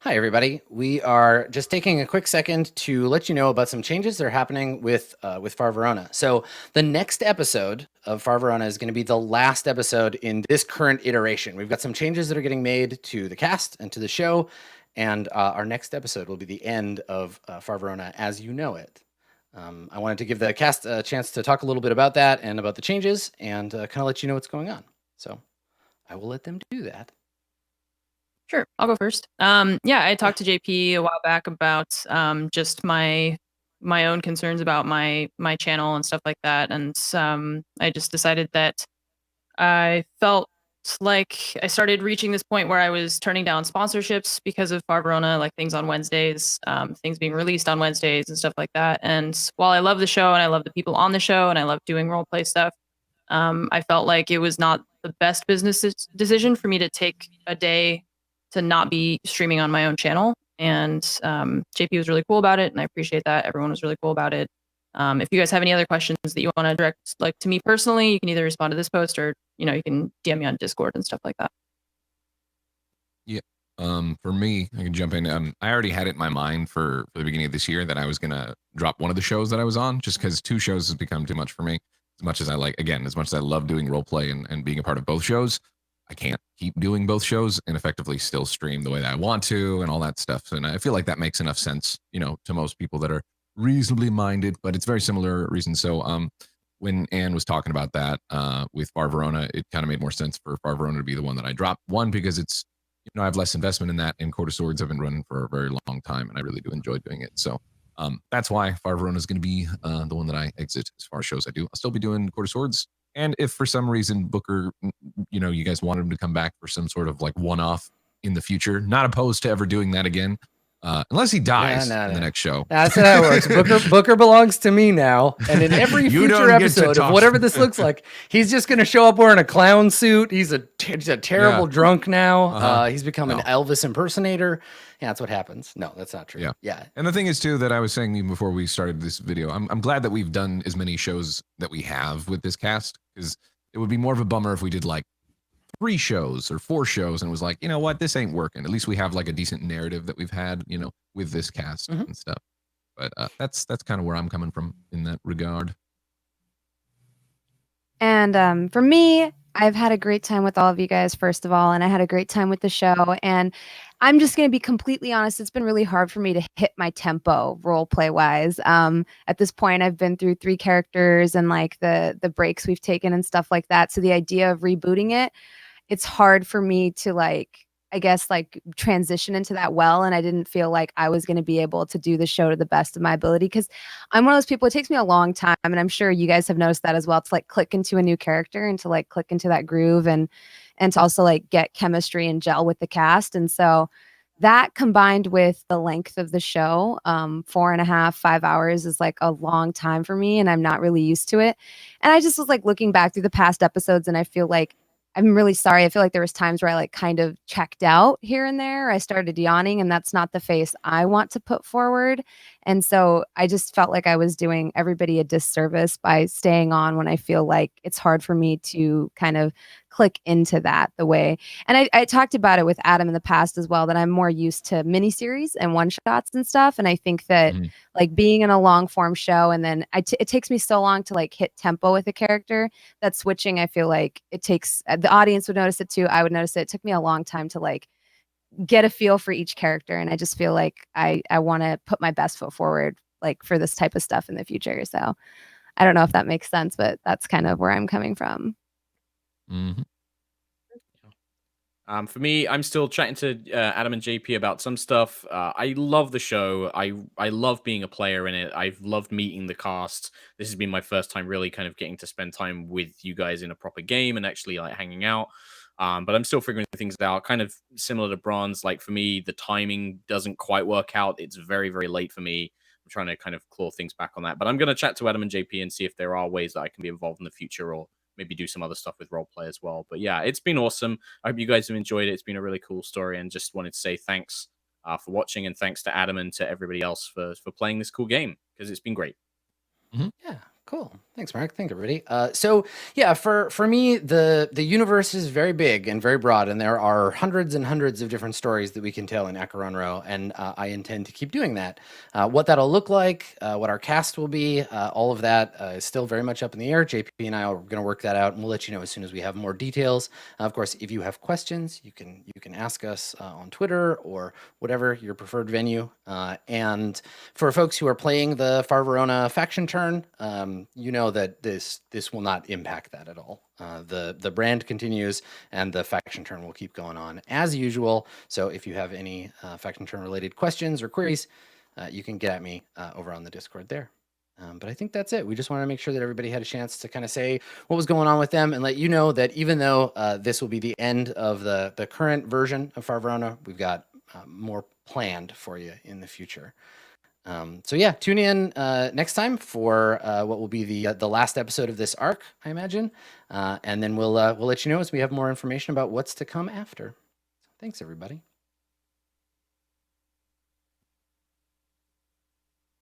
Hi, everybody. We are just taking a quick second to let you know about some changes that are happening with Far Verona. So the next episode of Far Verona is going to be the last episode in this current iteration. We've got some changes that are getting made to the cast and to the show, and our next episode will be the end of Far Verona as you know it. I wanted to give the cast a chance to talk a little bit about that and about the changes and kind of let you know what's going on. So I will let them do that. Sure, I'll go first. Yeah, I talked to JP a while back about just my own concerns about my channel and stuff like that, and I just decided that I felt like I started reaching this point where I was turning down sponsorships because of Far Verona, like things on Wednesdays, things being released on Wednesdays and stuff like that. And while I love the show and I love the people on the show and I love doing role play stuff, I felt like it was not the best business decision for me to take a day to not be streaming on my own channel. And JP was really cool about it, and I appreciate that. Everyone was really cool about it. If you guys have any other questions that you want to direct like to me personally, you can either respond to this post or you can DM me on Discord and stuff like that. Yeah. For me, I can jump in. I already had it in my mind for the beginning of this year that I was gonna drop one of the shows that I was on, just because two shows has become too much for me. As much as I like, again, as much as I love doing role play and being a part of both shows, I can't keep doing both shows and effectively still stream the way that I want to and all that stuff. And I feel like that makes enough sense, to most people that are reasonably minded. But it's very similar reasons. So, when Anne was talking about that with Far Verona, it kind of made more sense for Far Verona to be the one that I dropped. One, because it's I have less investment in that, and Court of Swords have been running for a very long time, and I really do enjoy doing it. So that's why Far Verona is going to be the one that I exit as far as shows I do. I'll still be doing Court of Swords, and if for some reason Booker, you guys want him to come back for some sort of like one-off in the future, not opposed to ever doing that again. Unless he dies in the next show. That's how it works. Booker belongs to me now, and in every future episode of whatever this looks like, he's just going to show up wearing a clown suit. He's a terrible drunk now. He's become an Elvis impersonator. Yeah, that's what happens. No, that's not true. Yeah. And the thing is too that I was saying even before we started this video, I'm glad that we've done as many shows that we have with this cast, because it would be more of a bummer if we did like 3 shows or 4 shows and was like, you know what, this ain't working. At least we have like a decent narrative that we've had, with this cast and stuff. But that's kind of where I'm coming from in that regard. And for me, I've had a great time with all of you guys, first of all, and I had a great time with the show. And I'm just going to be completely honest. It's been really hard for me to hit my tempo role play wise. At this point, I've been through 3 characters and like the breaks we've taken and stuff like that. So the idea of rebooting it, it's hard for me to I guess transition into that well. And I didn't feel like I was going to be able to do the show to the best of my ability, because I'm one of those people, it takes me a long time. And I'm sure you guys have noticed that as well, to click into a new character and to click into that groove and to also get chemistry and gel with the cast. And so that combined with the length of the show, 4.5, 5 hours is a long time for me. And I'm not really used to it. And I just was looking back through the past episodes, and I feel like I'm really sorry. I feel like there was times where I kind of checked out here and there. I started yawning, and that's not the face I want to put forward. And so I just felt like I was doing everybody a disservice by staying on when I feel like it's hard for me to kind of click into that the way. And I talked about it with Adam in the past as well, that I'm more used to miniseries and one shots and stuff. And I think that being in a long form show, and then it takes me so long to hit tempo with a character, that switching, I feel like it takes, the audience would notice it too. I would notice it. It took me a long time to get a feel for each character. And I just feel like I want to put my best foot forward for this type of stuff in the future. So I don't know if that makes sense, but that's kind of where I'm coming from. For me, I'm still chatting to Adam and JP about some stuff. I love the show. I love being a player in it. I've loved meeting the cast. This has been my first time really kind of getting to spend time with you guys in a proper game and actually hanging out. But I'm still figuring things out. Kind of similar to Bronze. For me, the timing doesn't quite work out. It's very, very late for me. I'm trying to kind of claw things back on that. But I'm going to chat to Adam and JP and see if there are ways that I can be involved in the future, or maybe do some other stuff with roleplay as well. But yeah, it's been awesome. I hope you guys have enjoyed it. It's been a really cool story, and just wanted to say thanks for watching, and thanks to Adam and to everybody else for playing this cool game, because it's been great. Yeah. Cool. Thanks, Mark. Thank you, everybody. So yeah, for me, the universe is very big and very broad, and there are hundreds and hundreds of different stories that we can tell in Acheron Row, and I intend to keep doing that. What that'll look like, what our cast will be, all of that is still very much up in the air. JP and I are going to work that out, and we'll let you know as soon as we have more details. Of course, if you have questions, you can ask us on Twitter or whatever your preferred venue. And for folks who are playing the Far Verona faction turn, you know that this will not impact that at all. The brand continues, and the faction turn will keep going on as usual. So if you have any faction turn related questions or queries, you can get at me over on the Discord there. But I think that's it. We just want to make sure that everybody had a chance to kind of say what was going on with them and let you know that even though this will be the end of the current version of Far Verona, we've got more planned for you in the future. So yeah, tune in next time for what will be the last episode of this arc, I imagine, and then we'll let you know as we have more information about what's to come after. So thanks, everybody.